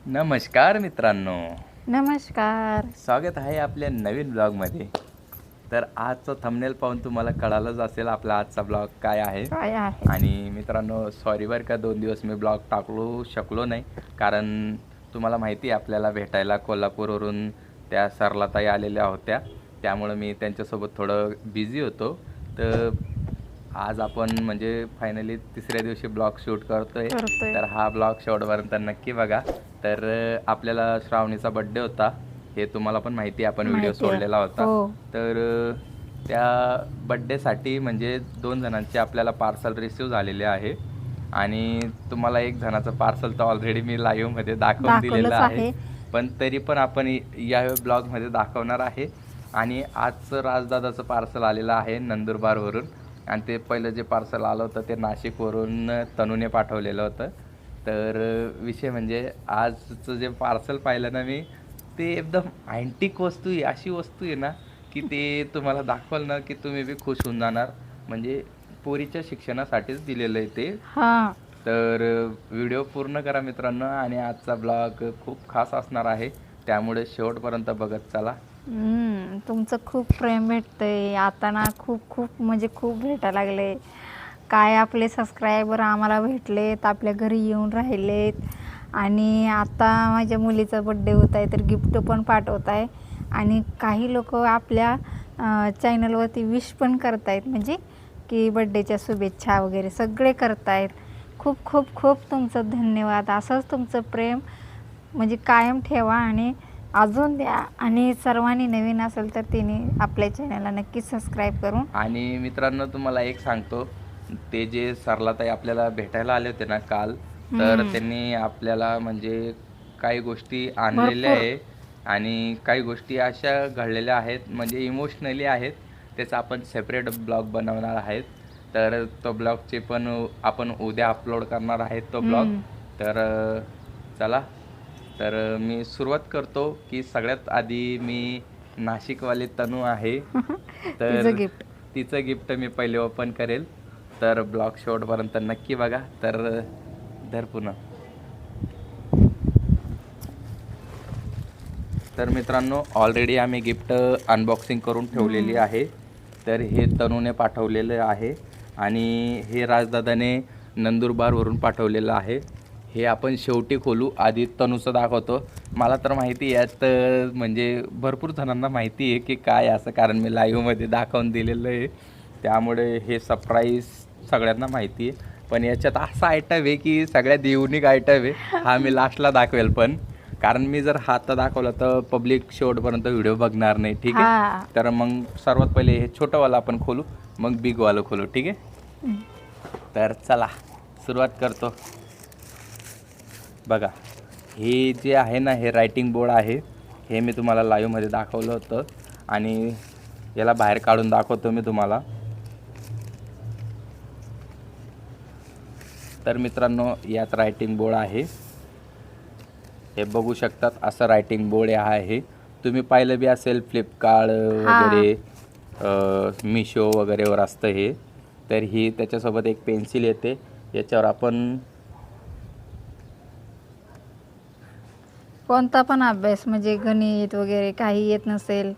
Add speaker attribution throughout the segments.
Speaker 1: नमस्कार मित्रांनो,
Speaker 2: नमस्कार.
Speaker 1: स्वागत आहे आपल्या नवीन ब्लॉगमध्ये. तर आजचं थंबनेल पाहून तुम्हाला कळालंच असेल आपला आजचा ब्लॉग काय आहे.
Speaker 2: काय आहे?
Speaker 1: आणि मित्रांनो, सॉरी बरं का 2 दिवस मी ब्लॉग टाकू शकलो नाही, कारण तुम्हाला माहिती आहे आपल्याला भेटायला कोल्हापूरवरून त्या सरलाताई आलेल्या होत्या, त्यामुळं मी त्यांच्यासोबत थोडं बिझी होतो. तर आज आपण म्हणजे फायनली तिसऱ्या दिवशी ब्लॉग शूट करतोय.
Speaker 2: करतोय.
Speaker 1: तर हा ब्लॉग शेवटपर्यंत नक्की बघा. तर आपल्याला श्रावणीचा बड्डे होता, हे तुम्हाला पण माहिती आहे, आपण व्हिडिओ
Speaker 2: माहिती आहे.
Speaker 1: सोडलेला होता.
Speaker 2: हो.
Speaker 1: तर त्या बड्डेसाठी म्हणजे 2 जणांचे आपल्याला पार्सल रिसीव झालेले आहे. आणि तुम्हाला एक जणाचं पार्सल तर ऑलरेडी मी लाईव्हमध्ये दाखवून दिलेलं
Speaker 2: दाखवलंच
Speaker 1: आहे,
Speaker 2: आहे.
Speaker 1: पण तरी पण आपण या ब्लॉगमध्ये दाखवणार आहे. आणि आजचं राजदादाचं पार्सल आलेलं आहे नंदुरबारवरून, आणि ते पहिलं जे पार्सल आलं होतं ते नाशिकवरून तनूने पाठवलेलं होतं. तर विषय म्हणजे आजचं जे पार्सल पाहिलं ना मी, ते एकदम अँटिक वस्तू आहे, अशी वस्तू आहे ना की ते तुम्हाला दाखवाल ना की तुम्ही बी खुश होऊन जाणार. म्हणजे पोरीच्या शिक्षणासाठीच दिलेलं आहे ते.
Speaker 2: हां.
Speaker 1: तर व्हिडिओ पूर्ण करा मित्रांनो, आणि आजचा ब्लॉग खूप खास असणार आहे, त्यामुळे शेवटपर्यंत बघत चला.
Speaker 2: तुमचं खूप प्रेम भेटतंय. आता ना खूप खूप म्हणजे खूप भेटायला लागले. काय आपले सबस्क्रायबर आम्हाला भेटलेत, आपल्या घरी येऊन राहिलेत आणि आता माझ्या मुलीचा बड्डे होत आहे तर गिफ्ट पण पाठवत आहे आणि काही लोक आपल्या चॅनलवरती विश पण करतायत, म्हणजे की बड्डेच्या शुभेच्छा वगैरे सगळे करतायत. खूप खूप खूप तुमचं धन्यवाद. असंच तुमचं प्रेम म्हणजे कायम ठेवा आणि अजून द्या. आणि सर्वांनी नवीन असेल तर तिने आपल्या चॅनलला नक्की सबस्क्राईब करून.
Speaker 1: आणि मित्रांनो, तुम्हाला एक सांगतो, ते जे सरलाताई आपल्याला भेटायला आले होते ना काल, तर त्यांनी आपल्याला म्हणजे काही गोष्टी आणलेल्या
Speaker 2: भरपूर.
Speaker 1: आहे, आणि काही गोष्टी अशा घडलेल्या आहेत म्हणजे इमोशनली आहेत, त्याचा आपण सेपरेट ब्लॉग बनवणार आहेत. तर तो ब्लॉगचे पण आपण उद्या अपलोड करणार आहेत तो ब्लॉग. तर चला, तर मी सुरुवात करतो की सगळ्यात आधी मी नाशिकवाली तनू आहे, तर
Speaker 2: तिचं गिफ्ट.
Speaker 1: तिचं गिफ्ट मी पहिले ओपन करेल. तर ब्लॉग शेवटपर्यंत नक्की बघा. तर धर पुन्हा. तर मित्रांनो, ऑलरेडी आम्ही गिफ्ट अनबॉक्सिंग करून ठेवलेली आहे. तर हे तनूने पाठवलेलं आहे आणि हे राजदादाने नंदुरबारवरून पाठवलेलं आहे. हे आपण शेवटी खोलू, आधी तनूचं दाखवतो. मला तर माहिती आहे यात म्हणजे भरपूर जणांना माहिती आहे की काय असं, कारण मी लाईव्हमध्ये दाखवून दिलेलं आहे, त्यामुळे हे सरप्राईज सगळ्यांना माहिती आहे. पण याच्यात असा आयटम आहे की सगळ्यात युनिक आयटम आहे, हा मी लास्टला दाखवेल. पण कारण मी जर हा आता दाखवला तर पब्लिक शेवटपर्यंत व्हिडिओ बघणार नाही, ठीक आहे. तर मग सर्वात पहिले हे छोटंवालं आपण खोलू, मग बिगवालं खोलू, ठीक आहे. तर चला सुरुवात करतो. बघा, हे जे आहे ना, हे रायटिंग बोर्ड आहे. हे मी तुम्हाला लाईव्हमध्ये दाखवलं होतं आणि याला बाहेर काढून दाखवतो मी तुम्हाला. तर मित्रांनो, यात रायटिंग बोर्ड आहे, हे बघू शकतात. असं रायटिंग बोर्ड आहे, तुम्ही पाहिलं बी असेल फ्लिपकार्ट वगैरे, मिशो वगैरेवर असतं हे. तर ही त्याच्यासोबत एक पेन्सिल येते, याच्यावर आपण
Speaker 2: कोणता पण अभ्यास म्हणजे गणित वगैरे काही येत नसेल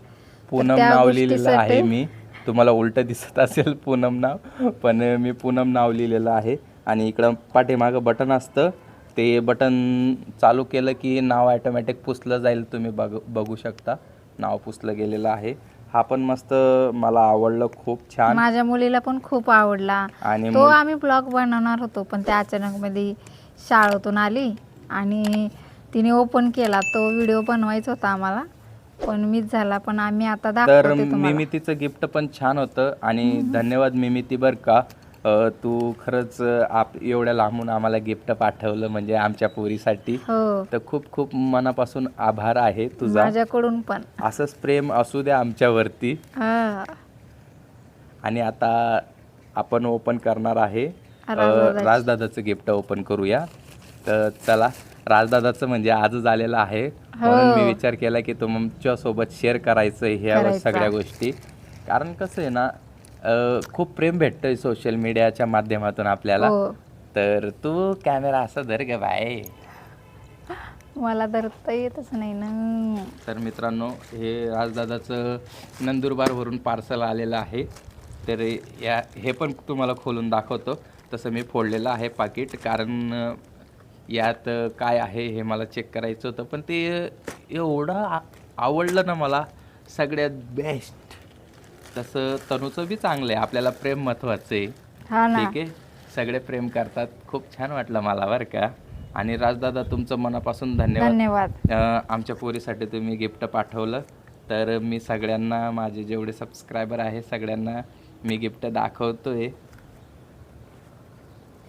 Speaker 1: पूनम नाव लिहिलेलं आहे. मी तुम्हाला उलटं दिसत असेल पूनम नाव, पण मी पूनम नाव लिहिलेलं आहे. आणि इकडं पाठीमागं बटन असतं, ते बटन चालू केलं की नाव ॲटोमॅटिक पुसलं जाईल. तुम्ही बघू शकता नाव पुसलं गेलेलं आहे. हा पण मस्त, मला आवडलं, खूप छान.
Speaker 2: माझ्या मुलीला पण खूप आवडला.
Speaker 1: आणि
Speaker 2: तो आम्ही ब्लॉग बनवणार होतो पण त्या अचानकमध्ये शाळेतून आली आणि तिने ओपन केला. तो व्हिडिओ बनवायचा होता आम्हाला, पण मिस झाला. पण आम्ही आता
Speaker 1: तर
Speaker 2: दाखवते तुम्हाला.
Speaker 1: मिमितीचं गिफ्ट पण छान होतं, आणि धन्यवाद मिमिती बरं का. तू खरंच एवढ्या लांबून आम्हाला गिफ्ट पाठवलं म्हणजे आमच्या पोरीसाठी.
Speaker 2: हो,
Speaker 1: तर खूप खूप मनापासून आभार आहे तुझा.
Speaker 2: माझ्याकडून पण.
Speaker 1: असंच प्रेम असू द्या आमच्यावरती.
Speaker 2: हा.
Speaker 1: आणि आता आपण ओपन करणार आहे राजदादाचं गिफ्ट ओपन करूया. तर चला, राजदादाचं म्हणजे आजच आलेलं आहे, म्हणून मी विचार केला की तुमच्यासोबत शेअर करायचं ह्या सगळ्या गोष्टी. कारण कसं आहे ना, खूप प्रेम भेटतंय सोशल मीडियाच्या माध्यमातून आपल्याला. तर तू कॅमेरा असं धर ग बाय.
Speaker 2: मला धरता येतच नाही ना.
Speaker 1: तर मित्रांनो, हे राजदादाचं नंदुरबारवरून पार्सल आलेलं आहे. तर हे पण तुम्हाला खोलून दाखवतो. तसं मी फोडलेलं आहे पाकिट, कारण यात काय आहे हे मला चेक करायचं होतं. पण ते एवढं आवडलं ना मला, सगळ्यात बेस्ट. तसं तनूचं बी चांगलं आहे, आपल्याला प्रेम महत्त्वाचं आहे.
Speaker 2: हा ना.
Speaker 1: ठीक आहे, सगळे प्रेम करतात. खूप छान वाटलं मला बरं का. आणि राजदादा, तुमचं मनापासून धन्यवाद. आमच्या पोरीसाठी तुम्ही गिफ्ट पाठवलं. तर मी सगळ्यांना, माझे जेवढे सबस्क्रायबर आहे सगळ्यांना मी गिफ्ट दाखवतोय.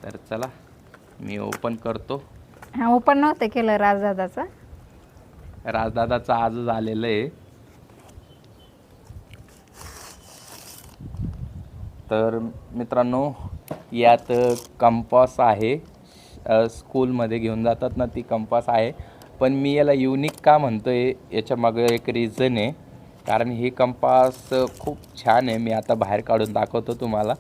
Speaker 1: तर चला, मी ओपन करतो.
Speaker 2: हा, ओपन नव्हतं केलं राजदादाचं.
Speaker 1: राजदादाचं आजच आलेलं आहे. तर मित्रांनो, यात कंपास आहे. स्कूलमध्ये घेऊन जातात ना, ती कंपास आहे. पण मी याला युनिक का म्हणतोय, याच्या मागे एक रिझन आहे. कारण ही कंपास खूप छान आहे. मी आता बाहेर काढून दाखवतो तुम्हाला.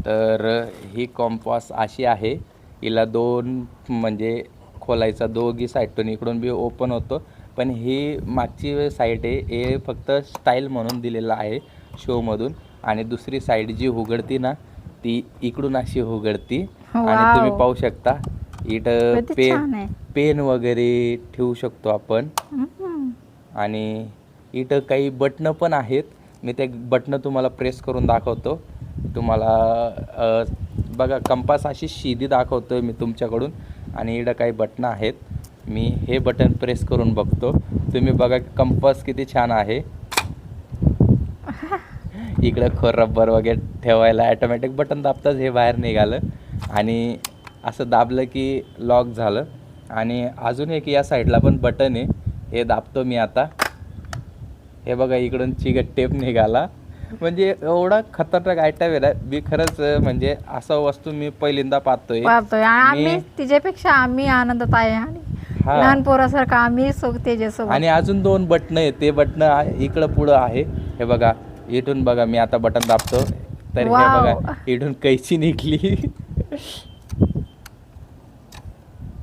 Speaker 1: तर ही कंपास अशी आहे. हिला दोन म्हणजे खोलायचा, दोघी साईडतून इकडून बी ओपन होतो. पण ही मागची साईड आहे, हे फक्त स्टाईल म्हणून दिलेलं आहे शोमधून. आणि दुसरी साईड जी उघडती ना, ती इकडून अशी उघडती. आणि तुम्ही पाहू शकता इथं पेन वगैरे ठेवू शकतो आपण. आणि इथं काही बटणं पण आहेत. मी ते बटणं तुम्हाला प्रेस करून दाखवतो. तुम्हाला बघा, कंपास अशी सीधी दाखवतोय मी तुमच्याकडून. आणि इथं काही बटणं आहेत. मी हे बटन प्रेस करून बघतो. तुम्ही बघा कंपास किती छान आहे. इकडं रबर वगैरे ठेवायला ॲटोमॅटिक बटन दाबताच हे बाहेर निघालं. आणि असं दाबलं की लॉक झालं. आणि अजून एक या साईडला पण बटन आहे, हे दाबतो मी आता. हे बघा, इकडून चिकट टेप निघाला. म्हणजे एवढा खतरनाक आयटम आहे ना, मी खरंच म्हणजे असं वस्तू मी पहिल्यांदा पाहतोय.
Speaker 2: आम्ही तिच्यापेक्षा आम्ही आनंदात आहे. आणि लहान पोरासारखं आम्ही त्याच्यासोबत.
Speaker 1: आणि अजून दोन बटणं आहेत, ते बटणं इकडं पुढं आहे. हे बघा, इथून बघा, मी आता बटन दाबतो तर हे बघा, इथून कैची निघली.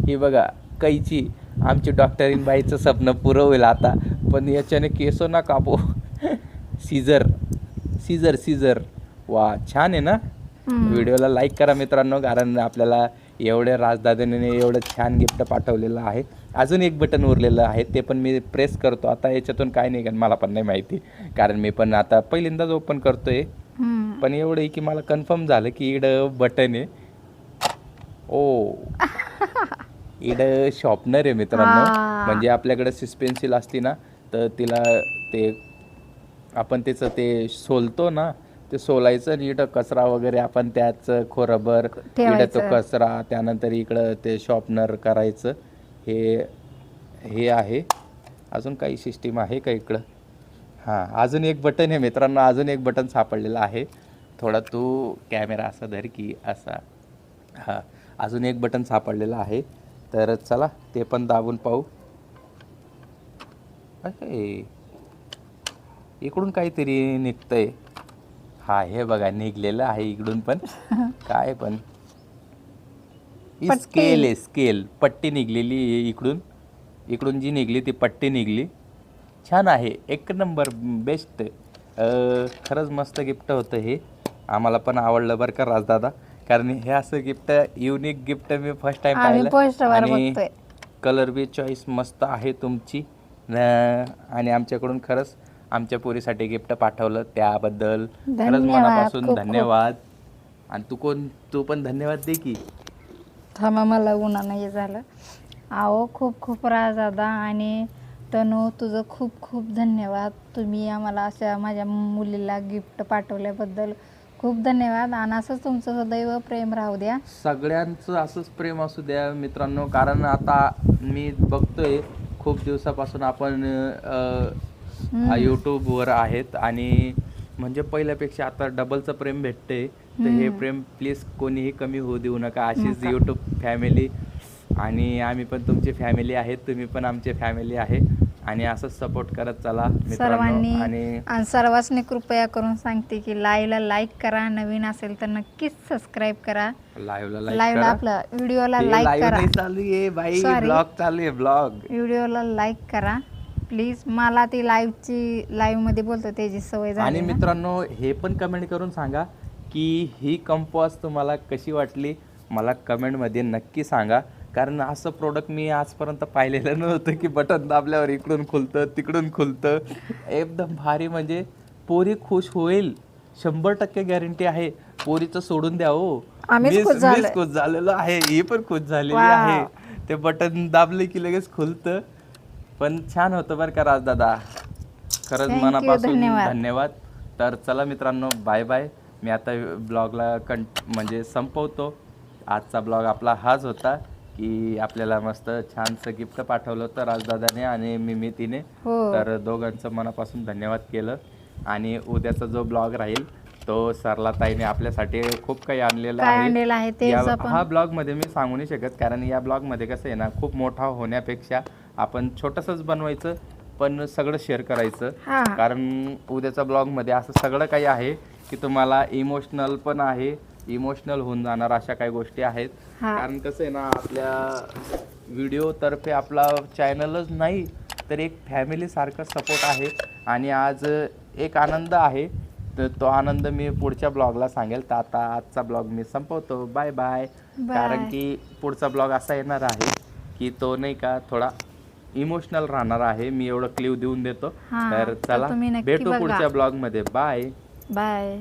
Speaker 1: ही बघा कैची. आमची डॉक्टरीन बाईचं स्वप्न पुरं होईल आता. पण याच्याने केस ना कापो. सीझर. वा, छान आहे ना. व्हिडिओला लाईक करा मित्रांनो, कारण आपल्याला एवढ्या राजदादाने एवढं छान गिफ्ट पाठवलेलं आहे. अजून एक बटन उरलेलं आहे, ते पण मी प्रेस करतो. आता याच्यातून काय निघेल मला पण नाही माहिती, कारण मी पण आता पहिल्यांदाच ओपन करतोय. पण एवढं आहे की मला कन्फर्म झालं की इकडं बटन आहे. ओ, इकडं शॉर्पनर आहे मित्रांनो. म्हणजे आपल्याकडे सिस्पेन्सिल असती ना, तर तिला ते आपण त्याचं ते सोलतो ना, ते सोलायचं. आणि इकडं कचरा वगैरे आपण त्याचं रबर, इकडं तो कचरा, त्यानंतर इकडं ते शॉर्पनर करायचं. हे आहे. अजून काही सिस्टीम आहे का इकडं? हां, अजून एक बटन आहे मित्रांनो, अजून एक बटन सापडलेलं आहे. थोडा तू कॅमेरा असा धर की असा. हां, अजून एक बटन सापडलेलं आहे. तर चला, ते पण दाबून पाहू. इकडून काहीतरी निघतंय. हा, हे बघा, निघलेलं आहे इकडून पण. काय पण स्केल आहे, स्केल. पट्टी निघलेली आहे इकडून जी निघली ती पट्टी निघली. छान आहे, एक नंबर, बेस्ट. खरंच मस्त गिफ्ट होतं हे. आम्हाला पण आवडलं बरं का राजदादा, कारण हे असं गिफ्ट, युनिक गिफ्ट मी फर्स्ट टाइम पाहिलं. आणि कलर बी चॉईस मस्त आहे तुमची. आणि आमच्याकडून खरंच आमच्या पोरीसाठी गिफ्ट पाठवलं, त्याबद्दल खरंच मनापासून धन्यवाद. आणि तू पण धन्यवाद दे की.
Speaker 2: थांबा, मला उन्हा नाही झालं. आहो, खूप खूप राजदादा आणि तनू, तुझं खूप खूप धन्यवाद. तुम्ही आम्हाला अशा माझ्या मुलीला गिफ्ट पाठवल्याबद्दल खूप धन्यवाद. आणि असंच तुमचं सदैव प्रेम राहू द्या.
Speaker 1: सगळ्यांचं असंच प्रेम असू द्या मित्रांनो. कारण आता मी बघतोय खूप दिवसापासून आपण यूट्यूबवर आहेत, आणि म्हणजे पहिल्यापेक्षा आता डबलचं प्रेम भेटते. तर हे प्रेम प्लीज कोणीही कमी होऊ देऊ नका. अशीच यूट्यूब फॅमिली, आणि आम्ही पण तुमची फॅमिली आहेत, तुम्ही पण आमची फॅमिली आहे. आणि असंच सपोर्ट करत चला
Speaker 2: सर्वांनी
Speaker 1: मित्रांनो. आणि
Speaker 2: आणि सर्वांनी कृपया करून सांगते की लाईव्हला लाईक करा, नवीन असेल तर नक्कीच सबस्क्राईब करा.
Speaker 1: लाईव्हला लाईक
Speaker 2: लाईव्हला
Speaker 1: करा.
Speaker 2: आपला व्हिडिओला
Speaker 1: ते
Speaker 2: लाईक
Speaker 1: लाईव्ह
Speaker 2: करा,
Speaker 1: नाही चालू आहे बाई,
Speaker 2: Sorry.
Speaker 1: ब्लॉग चालू आहे ब्लॉग.
Speaker 2: व्हिडिओला लाईक करा प्लीज. मला ती लाईव्ह मध्ये बोलतो त्याची सवय
Speaker 1: आणि
Speaker 2: झाली ना.
Speaker 1: मित्रांनो हे पण कमेंट करून सांगा की ही कंपोस्ट तुम्हाला कशी वाटली, मला कमेंटमध्ये नक्की सांगा. कारण असं प्रोडक्ट मी आजपर्यंत पाहिलेलं नव्हतं की बटन दाबल्यावर इकडून खुलतं तिकडून खुलतं. एकदम भारी, म्हणजे पोरी खुश होईल 100% गॅरंटी आहे. पोरीचं सोडून द्या हो,
Speaker 2: आम्हीच खुश झालोय.
Speaker 1: खुश झालेलो आहे, ही पण खुश झालेली
Speaker 2: Wow.
Speaker 1: आहे. ते बटन दाबले की लगेच खुलतं. पण छान होतं बरं का राजदादा, खरंच
Speaker 2: Thank you,
Speaker 1: मनापासून
Speaker 2: धन्यवाद.
Speaker 1: धन्यवाद. तर चला मित्रांनो, बाय बाय. मी आता ब्लॉगला म्हणजे संपवतो. आजचा ब्लॉग आपला हाच होता की आपल्याला मस्त छानसं गिफ्ट पाठवलं होतं राजदादाने आणि मिमितीने.
Speaker 2: हो.
Speaker 1: तर दोघांचं मनापासून धन्यवाद केलं. आणि उद्याचा जो ब्लॉग राहील तो सरला ताईने आपल्यासाठी खूप काही आणलेलं
Speaker 2: काय आणलेलं आहे ते
Speaker 1: हा ब्लॉगमध्ये मी सांगू नाही शकत, कारण या ब्लॉगमध्ये कसं आहे ना, खूप मोठा होण्यापेक्षा आपण छोटंसंच बनवायचं पण सगळं शेअर करायचं.
Speaker 2: हा.
Speaker 1: कारण उद्याच्या ब्लॉगमध्ये असं सगळं काही आहे की तुम्हाला इमोशनल पण आहे, इमोशनल होऊन जाणार अशा काही गोष्टी आहेत.
Speaker 2: हा.
Speaker 1: कारण कसं आहे ना, आपल्या व्हिडिओतर्फे आपला चॅनलच नाही तर एक फॅमिलीसारखं सपोर्ट आहे. आणि आज एक आनंद आहे, तर तो आनंद मी पुढच्या ब्लॉगला सांगेल. तर आता आजचा ब्लॉग मी संपवतो. Bye bye.
Speaker 2: Bye.
Speaker 1: कारण की पुढचा ब्लॉग असा येणार आहे की तो नाही का थोडा इमोशनल राहणार आहे. मी एवढं क्लिव देऊन देतो.
Speaker 2: हा,
Speaker 1: तर
Speaker 2: तर
Speaker 1: चला
Speaker 2: तुम्ही नक्की
Speaker 1: भेटू
Speaker 2: बघा.
Speaker 1: पुढच्या ब्लॉगमध्ये. बाय.
Speaker 2: बाय.